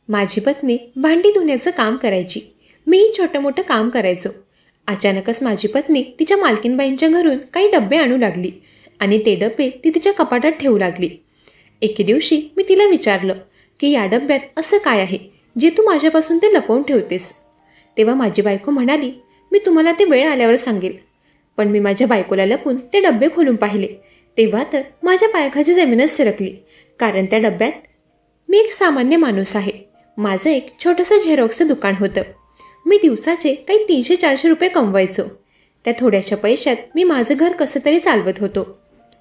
माझी पत्नी भांडी धुण्याचं काम करायची. मीही छोटं मोठं काम करायचो. अचानकच माझी पत्नी तिच्या मालकीनबाईंच्या घरून काही डबे आणू लागली आणि ते डबे ती तिच्या कपाटात ठेवू लागली. एके दिवशी मी तिला विचारलं की या डब्यात असं काय आहे जे तू माझ्यापासून ते लपवून ठेवतेस. तेव्हा माझी बायको म्हणाली, मी तुम्हाला ते वेळ आल्यावर सांगेल. पण मी माझ्या बायकोला लपून ते डबे खोलून पाहिले तेव्हा तर माझ्या पायाखाली जमीनच सरकली. कारण त्या डब्यात मी एक सामान्य माणूस आहे. माझं एक छोटंसं झेरॉक्सचं दुकान होतं. मी दिवसाचे काही 300-400 रुपये कमवायचो. त्या थोड्याशा पैशात मी माझं घर कसं तरी चालवत होतो.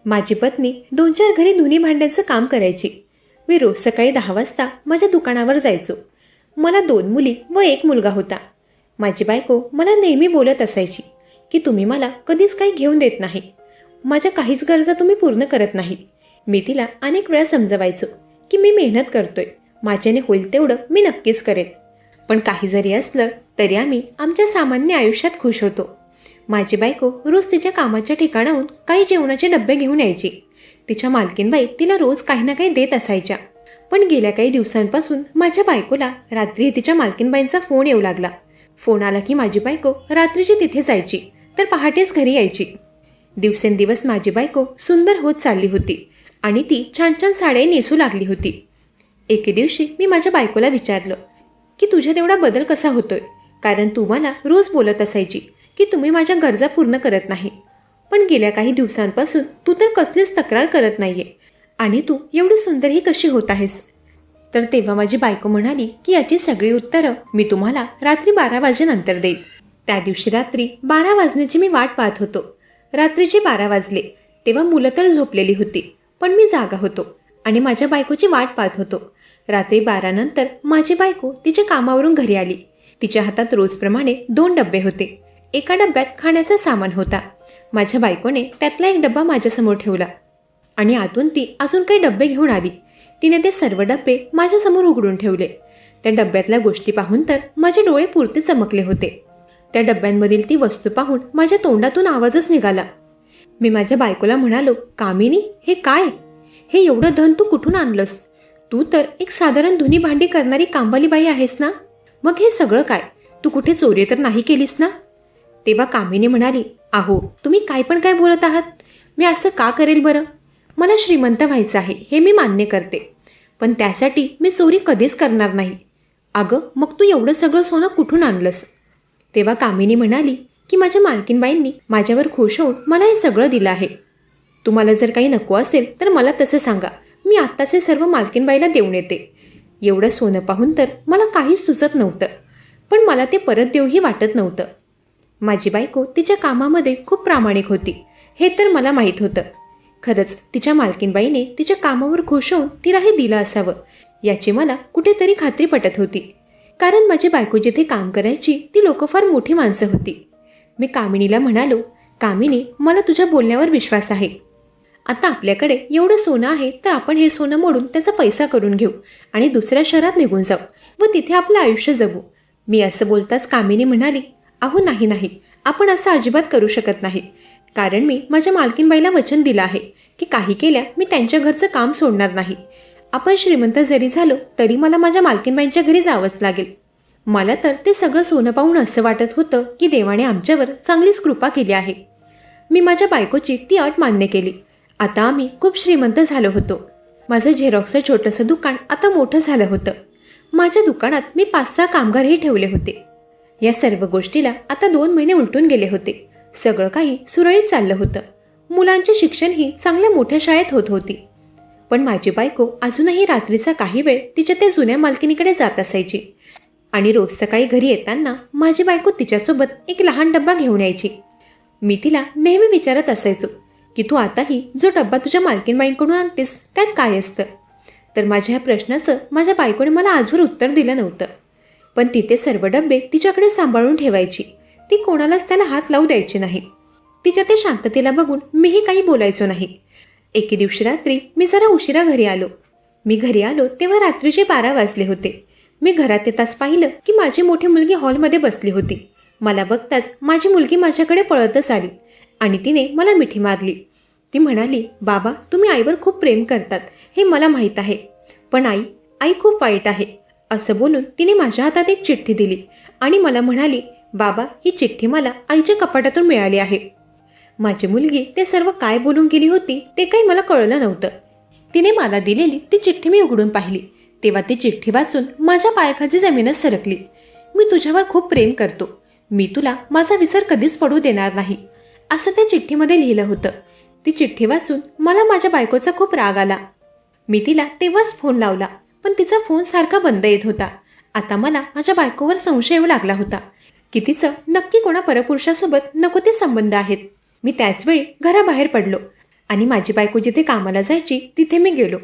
माझी पत्नी 2-4 घरी धुणी भांड्यांचं काम करायची. मी रोज सकाळी 10 वाजता माझ्या दुकानावर जायचो. मला 2 मुली व 1 मुलगा होता. माझी बायको मला नेहमी बोलत असायची की तुम्ही मला कधीच काही घेऊन देत नाही, माझ्या काहीच गरजा तुम्ही पूर्ण करत नाही. मी तिला अनेक वेळा समजवायचो की मी मेहनत करतोय, माझ्याने होईल तेवढं मी नक्कीच करेन. पण काही जरी असलं तरी आम्ही आमच्या सामान्य आयुष्यात खुश होतो. माझी बायको रोज तिच्या कामाच्या ठिकाणाहून काही जेवणाचे डबे घेऊन यायची. तिच्या मालकीनबाई तिला रोज काही ना काही देत असायच्या. पण गेल्या काही दिवसांपासून माझ्या बायकोला रात्री तिच्या मालकीनबाईंचा फोन येऊ लागला. फोन आला की माझी बायको रात्रीची तिथे जायची तर पहाटेच घरी यायची. दिवसेंदिवस माझी बायको सुंदर होत चालली होती आणि ती छान छान साड्या नेसू लागली होती. एके दिवशी मी माझ्या बायकोला विचारलं की तुझ्यात एवढा बदल कसा होतोय, कारण तू मला रोज बोलत असायची की तुम्ही माझ्या गरजा पूर्ण करत नाही, पण गेल्या काही दिवसांपासून तू तर कसलीच तक्रार करत नाहीये आणि तू एवढी सुंदरही कशी होत आहेस. तर तेव्हा माझी बायको म्हणाली की याची सगळी उत्तरं मी तुम्हाला रात्री 12 वाजेनंतर देईन. त्या दिवशी रात्री 12 वाजण्याची मी वाट पाहत होतो. रात्रीचे 12 वाजले तेव्हा मुलं तर झोपलेली होती, पण मी जागा होतो आणि माझ्या बायकोची वाट पाहत होतो. रात्री 12 नंतर माझी बायको तिच्या कामावरून घरी आली. तिच्या हातात रोजप्रमाणे 2 डबे होते. एका डब्यात खाण्याचा सामान होता. माझ्या बायकोने त्यातला एक डब्बा माझ्यासमोर ठेवला आणि आतून ती अजून काही डबे घेऊन आली. तिने ते सर्व डबे माझ्यासमोर उघडून ठेवले. त्या डब्यातल्या गोष्टी पाहून तर माझे डोळे पुरते चमकले होते. त्या डब्यांमधील ती वस्तू पाहून माझ्या तोंडातून आवाजच निघाला. मी माझ्या बायकोला म्हणालो, कामिनी, हे काय? हे एवढं धन तू कुठून आणलंस? तू तर एक साधारण धुणी भांडी करणारी कामवाली बाई आहेस ना, मग हे सगळं काय? तू कुठे चोरी तर नाही केलीस ना? तेव्हा कामिनी म्हणाली, अहो तुम्ही काय पण काय बोलत आहात? मी असं का करेल बरं? मला श्रीमंत व्हायचं आहे हे मी मान्य करते, पण त्यासाठी मी चोरी कधीच करणार नाही. अगं मग तू एवढं सगळं सोनं कुठून आणलंस? तेव्हा कामिनी म्हणाली की माझ्या मालकीनबाईंनी माझ्यावर खुश होऊन मला हे सगळं दिलं आहे. तुम्हाला जर काही नको असेल तर मला तसं सांगा, मी आत्ताच हे सर्व मालकीनबाईला देऊन येते. एवढं सोनं पाहून तर मला काहीच सुचत नव्हतं, पण मला ते परत देऊही वाटत नव्हतं. माझी बायको तिच्या कामामध्ये खूप प्रामाणिक होती हे तर मला माहीत होतं. खरंच तिच्या मालकीनबाईने तिच्या कामावर खुश होऊन तिला हे दिलं असावं याची मला कुठेतरी खात्री पटत होती. कारण माझी बायको जिथे काम करायची ती लोक फार मोठी माणसं होती. मी कामिनीला म्हणालो, कामिनी, मला तुझ्या बोलण्यावर विश्वास आहे. आता आपल्याकडे एवढं सोनं आहे तर आपण हे सोनं मोडून त्याचा पैसा करून घेऊ आणि दुसऱ्या शहरात निघून जाऊ व तिथे आपलं आयुष्य जगू. मी असं बोलताच कामिनी म्हणाली, अहो नाही नाही, आपण असं अजिबात करू शकत नाही. कारण मी माझ्या मालकीनबाईला वचन दिलं आहे की काही केल्या मी त्यांच्या घरचं काम सोडणार नाही. आपण श्रीमंत जरी झालो तरी मला माझ्या मालकीनबाईंच्या घरी जावंच लागेल. मला तर ते सगळं सोनं पाहून असं वाटत होतं की देवाने आमच्यावर चांगलीच कृपा केली आहे. मी माझ्या बायकोची ती अट मान्य केली. आता आम्ही खूप श्रीमंत झालो होतो. माझं झेरॉक्सचं छोटंसं दुकान आता मोठं झालं होतं. माझ्या दुकानात मी 5-6 कामगारही ठेवले होते. या सर्व गोष्टीला आता 2 महिने उलटून गेले होते. सगळं काही सुरळीत चाललं होतं. मुलांचे शिक्षणही चांगल्या मोठ्या शाळेत होत होती. पण माझी बायको अजूनही रात्रीचा काही वेळ तिच्या त्या जुन्या मालकिनीकडे जात असायची आणि रोज सकाळी घरी येताना माझी बायको तिच्यासोबत एक लहान डब्बा घेऊन यायची. मी तिला नेहमी विचारत असायचो की तू आताही जो डब्बा तुझ्या मालकीनबाईंकडून आणतेस त्यात काय असतं? तर माझ्या ह्या प्रश्नाचं माझ्या बायकोने मला आजवर उत्तर दिलं नव्हतं. पण ती ते सर्व डब्बे तिच्याकडे सांभाळून ठेवायची. ती कोणालाच त्याला हात लावू द्यायची नाही. तिच्या ते शांततेला बघून मीही काही बोलायचो नाही. एके दिवशी रात्री मी जरा उशिरा घरी आलो. मी घरी आलो तेव्हा रात्रीचे 12 वाजले होते. मी घरात येताच पाहिलं की माझी मोठी मुलगी हॉलमध्ये बसली होती. मला बघताच माझी मुलगी माझ्याकडे पळतच आली आणि तिने मला मिठी मारली. ती म्हणाली, बाबा, तुम्ही आईवर खूप प्रेम करतात हे मला माहीत आहे, पण आई खूप वाईट आहे. असं बोलून तिने माझ्या हातात एक चिठ्ठी दिली आणि मला म्हणाली, बाबा, ही चिठ्ठी मला आईच्या कपाटातून मिळाली आहे. माझी मुलगी ते सर्व काय बोलून गेली होती ते काही मला कळलं नव्हतं. तिने मला दिलेली ती चिठ्ठी मी उघडून पाहिली तेव्हा ती चिठ्ठी वाचून माझ्या पायाखाली जमीनच सरकली. मी तुझ्यावर खूप प्रेम करतो. मी तुला माझा विसर कधीच पडू देणार नाही, असं त्या चिठ्ठीमध्ये लिहिलं होतं. ती चिठ्ठी वाचून मला माझ्या बायकोचा खूप राग आला. मी तिला तेव्हाच फोन लावला, पण तिचा फोन सारखा बंद येत होता. आता मला माझ्या बायकोवर संशय येऊ लागला होता की तिचं नक्की कोणा परपुरुषासोबत नको ते संबंध आहेत. मी त्याचवेळी घराबाहेर पडलो आणि माझी बायको जिथे कामाला जायची तिथे मी गेलो.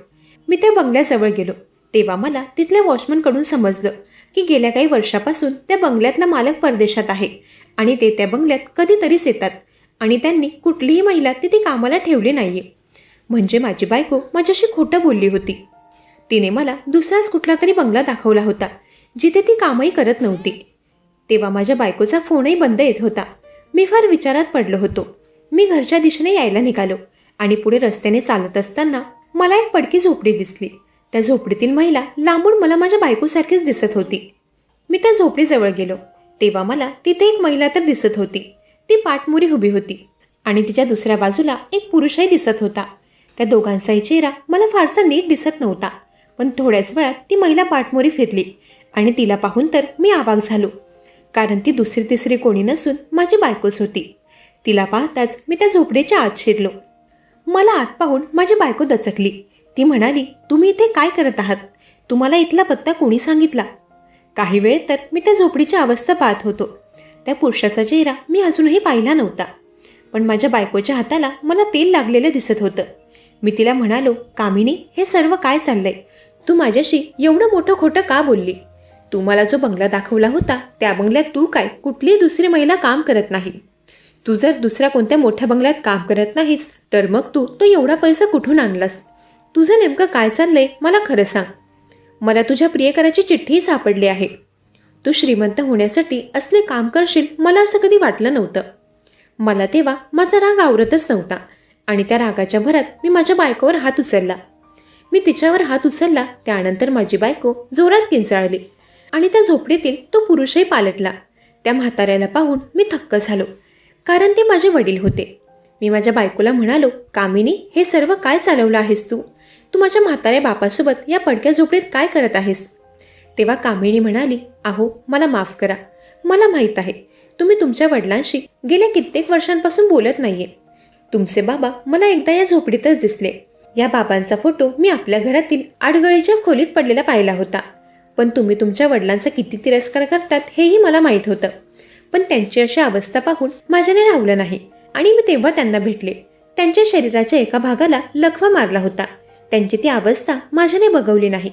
मी त्या बंगल्याजवळ गेलो तेव्हा मला तिथल्या वॉचमनकडून समजलं की गेल्या काही वर्षापासून त्या बंगल्यातला मालक परदेशात आहे आणि ते त्या बंगल्यात कधीतरीच येतात आणि त्यांनी कुठलीही महिला तिथे कामाला ठेवली नाहीये. म्हणजे माझी बायको माझ्याशी खोटं बोलली होती. तिने मला दुसराच कुठला तरी बंगला दाखवला होता जिथे ती कामही करत नव्हती. तेव्हा माझ्या बायकोचा फोनही बंद येत होता. मी फार विचारात पडलो होतो. मी घरच्या दिशेने यायला निघालो आणि पुढे रस्त्याने चालत असताना मला एक पडकी झोपडी दिसली. त्या झोपडीतील महिला लांबून मला माझ्या बायकोसारखीच दिसत होती. मी त्या झोपडीजवळ गेलो तेव्हा मला तिथे एक महिला तर दिसत होती. ती पाठमोरी उभी होती आणि तिच्या दुसऱ्या बाजूला एक पुरुषही दिसत होता. त्या दोघांचाही चेहरा मला फारसा नीट दिसत नव्हता, पण थोड्याच वेळात ती महिला पाठमोरी फिरली आणि तिला पाहून तर मी अवाक झालो, कारण ती दुसरी तिसरी कोणी नसून माझी बायकोच होती. तिला पाहताच मी त्या झोपडीच्या आत शिरलो. मला आत पाहून माझी बायको दचकली. ती म्हणाली, तुम्ही इथे काय करत आहात? तुम्हाला इथला पत्ता कोणी सांगितला? काही वेळ तर मी त्या झोपडीची अवस्था पाहत होतो. त्या पुरुषाचा चेहरा मी अजूनही पाहिला नव्हता, पण माझ्या बायकोच्या हाताला मला तेल लागलेलं दिसत होतं. मी तिला म्हणालो, कामिनी, हे सर्व काय चाललंय? तू माझ्याशी एवढं मोठं खोटं का बोलली? तू मला जो बंगला दाखवला होता त्या बंगल्यात तू काय कुठलीही दुसरी महिला काम करत नाही. तू जर दुसऱ्या कोणत्या मोठ्या बंगल्यात काम करत नाहीस तर मग तू तो एवढा पैसा कुठून आणलास? तुझं नेमकं काय चाललंय मला खरं सांग. मला तुझ्या प्रियकराची चिठ्ठी सापडली आहे. तू श्रीमंत होण्यासाठी असले काम करशील मला असं कधी वाटलं नव्हतं. मला तेव्हा माझा राग आवरतच नव्हता आणि त्या रागाच्या भरात मी माझ्या बायकोवर हात उचलला. मी तिच्यावर हात उचलला त्यानंतर माझी बायको जोरात किंचाळली आणि त्या झोपडीतील तो पुरुषही पालटला. त्या म्हाताऱ्याला पाहून मी थक्क झालो, कारण ते माझे वडील होते. मी माझ्या बायकोला म्हणालो, कामिनी, हे सर्व काय चालवलं आहेस तू? तू माझ्या म्हाताऱ्या बापासोबत या पडक्या झोपडीत काय करत आहेस? तेव्हा कामिनी म्हणाली, अहो, मला माफ करा. मला माहीत आहे तुम्ही तुमच्या वडिलांशी गेल्या कित्येक वर्षांपासून बोलत नाहीये. तुमचे बाबा मला एकदा या झोपडीतच दिसले. या बाबांचा फोटो मी आपल्या घरातील आडगळीच्या खोलीत पडलेला पाहिला होता. पण तुम्ही तुमच्या वडिलांचा किती तिरस्कार करतात हेही मला माहीत होतं. पण त्यांची अशी अवस्था पाहून माझ्याने राहिलं नाही आणि मी तेव्हा त्यांना भेटले. त्यांच्या शरीराच्या एका भागाला लकवा मारला होता. त्यांची ती अवस्था माझ्याने बघवली नाही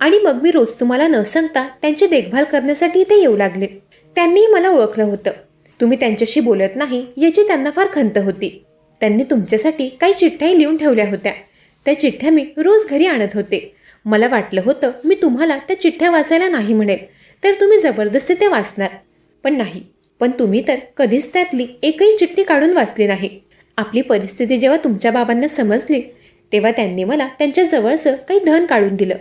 आणि मग मी रोज तुम्हाला न सांगता त्यांची देखभाल करण्यासाठी इथे येऊ लागले. त्यांनीही मला ओळखलं होतं. तुम्ही त्यांच्याशी बोलत नाही याची त्यांना फार खंत होती. त्यांनी तुमच्यासाठी काही चिठ्ठ्याही लिहून ठेवल्या होत्या. त्या चिठ्ठ्या मी रोज घरी आणत होते. मला वाटलं होतं मी तुम्हाला त्या चिठ्ठ्या वाचायला नाही म्हणेल तर तुम्ही जबरदस्ती ते वाचणार, पण नाही. पण तुम्ही तर कधीच त्यातली एकही चिठ्ठी काढून वाचली नाही. आपली परिस्थिती जेव्हा तुमच्या बाबांना समजली तेव्हा त्यांनी मला त्यांच्या जवळचं काही धन काढून दिलं.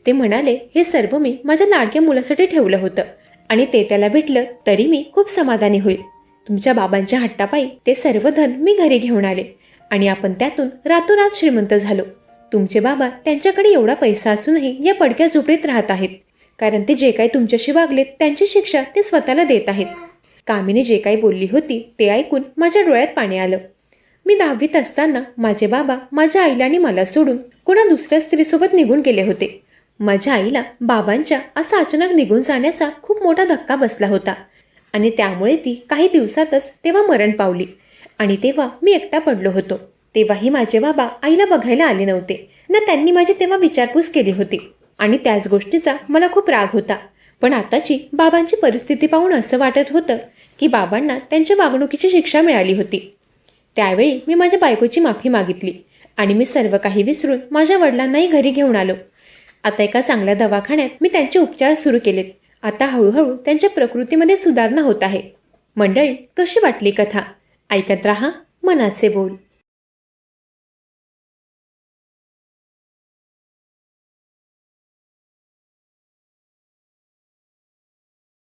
ते म्हणाले, हे सर्व मी माझ्या लाडक्या मुलासाठी ठेवलं होतं आणि ते त्याला भेटलं तरी मी खूप समाधानी होईल. तुमच्या बाबांच्या हट्टापायी ते सर्व धन मी घरी घेऊन आले आणि आपण त्यातून रातोरात श्रीमंत झालो. तुमचे बाबा त्यांच्याकडे एवढा पैसा असूनही या पडक्या झोपडीत राहत आहेत, कारण ते जे काही तुमच्याशी वागलेत त्यांची शिक्षा ते स्वतःला देत आहेत. कामिनी जे काही बोलली होती ते ऐकून माझ्या डोळ्यात पाणी आलं. मी 10वीत असताना माझे बाबा माझ्या आईला आणि मला सोडून कोणा दुसऱ्या स्त्रीसोबत निघून गेले होते. माझ्या आईला बाबांच्या असा अचानक निघून जाण्याचा खूप मोठा धक्का बसला होता आणि त्यामुळे ती काही दिवसातच तेव्हा मरण पावली आणि तेव्हा मी एकटा पडलो होतो. तेव्हाही माझे बाबा आईला बघायला आले नव्हते ना त्यांनी माझी तेव्हा विचारपूस केली होती आणि त्याच गोष्टीचा मला खूप राग होता. पण आताची बाबांची परिस्थिती पाहून असं वाटत होतं की बाबांना त्यांच्या वागणुकीची शिक्षा मिळाली होती. त्यावेळी मी माझ्या बायकोची माफी मागितली आणि मी सर्व काही विसरून माझ्या वडिलांनाही घरी घेऊन आलो. आता एका चांगल्या दवाखान्यात मी त्यांचे उपचार सुरू केलेत. आता हळूहळू त्यांच्या प्रकृतीमध्ये सुधारणा होत आहे. मंडळी, कशी वाटली कथा? ऐकत राहा मनाचे बोल.